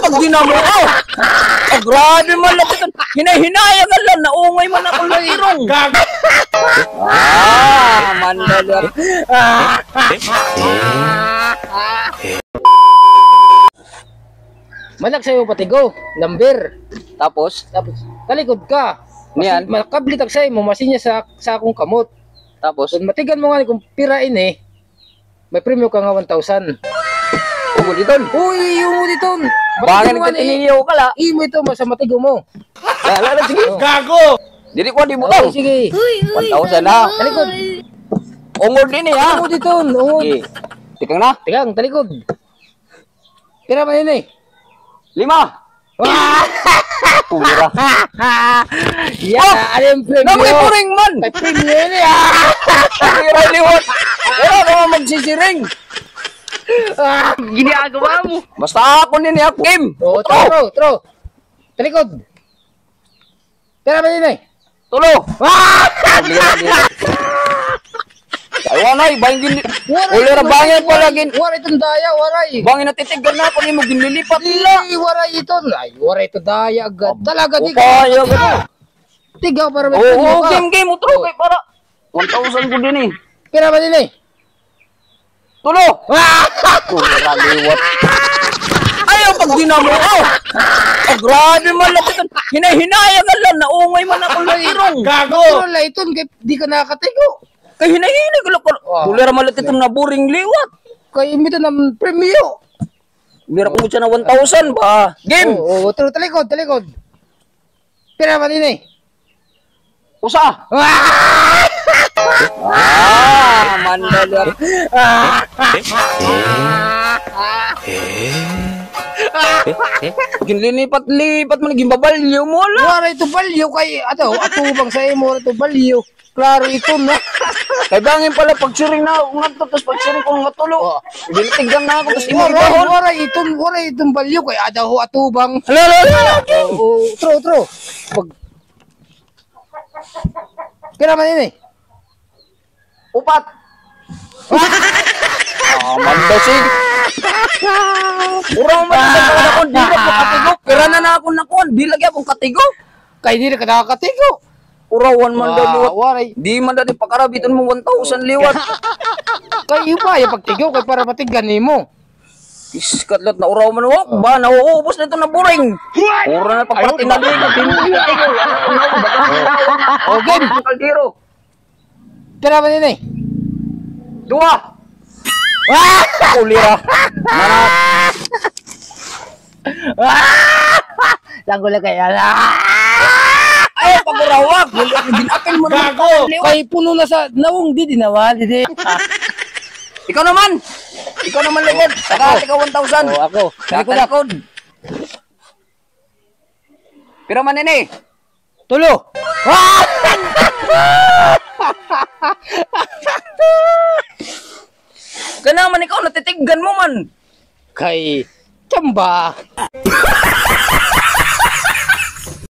pag dinamo ko. Grabe man lang ito. Hinahinayang lang. Naungay man ako ng irong. Mandali. Malak sa'yo patigo, number. Tapos, Talikod ka. niyan. Makablitag sa'yo mo, masinya sa akong kamot. Tapos, So, matigan mo nga kung pirain eh. May premyo ka nga 1,000. ugo dito. Uy, yung dito. Bakit nagtitiniyaw ka la? Imo ito, sa matigo mo. Lala, sige. Gago! Dili ko di Oh, butang. sige. 1,000 na. Talikod. Ungod din eh ha. Ungod dito, ungod. Sige. Tikang na. Tigang, talikod. Pira man yun eh. 5. Pura. Yan, ano yung premyo? Namoy puring man. May premyo yun eh. Pira liwat. Wala naman magsisiring. Ginagawa mo! Basta ako din ako, Kim. Oh, tro. Talikod. Pira man yun eh. Tulo. Ay, wanay, bangin. Uli na bangin pa lagi. Waray itong daya, waray. Bangin na titigan na ako, ni mo ginlilipat nila. Waray ito. Ay, waray ito daya agad. Talaga, di ka. Upaya ka. Tigaw para may Oo, ka. game, utro kay para. 1,000 ko din eh. Pira man yun eh. Tulo. Pura liwat. Ayaw pag dinamo ko. Grabe man lang ito. Hinahinayang lang. Naungay man ako ng irong. Gago! Pero laiton, di ka nakatigo. Kaya hinahinig ko lang. Kulera malat itong naburing liwat. Kaya imita ng premyo. Bira ko mo siya na 1,000 ba? Game. Oo, talikod. Pira man yun eh. Usa. Mandali. Ginlilipat-lipat mo, naging babalyo mo lang. Waray ito balyo kay, ato bang sa imo, ito balyo. Klaro ito na. Kay bangin pala, pagsiring na ako nga to, tapos pagsiring ko nga tulo. Binitigan na ako, tapos imahon. Waray itong balyo kay adaho atubang. Hala. Oo, tro. Pira man yun eh. Upat. Mandasig. Urang man sa akong di ba katigo. Pira na akong nakon, di lagi akong katigo. Kay di na ka nakakatigo. Urawan man daw liwat. Waray. Di man dati pakarabitan mo 1,000 liwat. Kay iba, yung pagtigo kay para matigan mo. Iskatlat na uraw man wak. Ba, nauubos na ito na buring. Ura na pagpatinali ka. Tinitigo. O, game. Ang kaldero. Pira man yun eh. 2. Kulira. Langgo lang kaya. Ay, pagurawag. Binapil mo na. Gago! Kay puno na sa nawong di dinawal. Ikaw naman. Ikaw naman ligod. Saka ikaw 1,000. O, ako. Talikod. Pero man ini. Tulo. Kaya naman ikaw, natitigan mo man. Kay Chamba.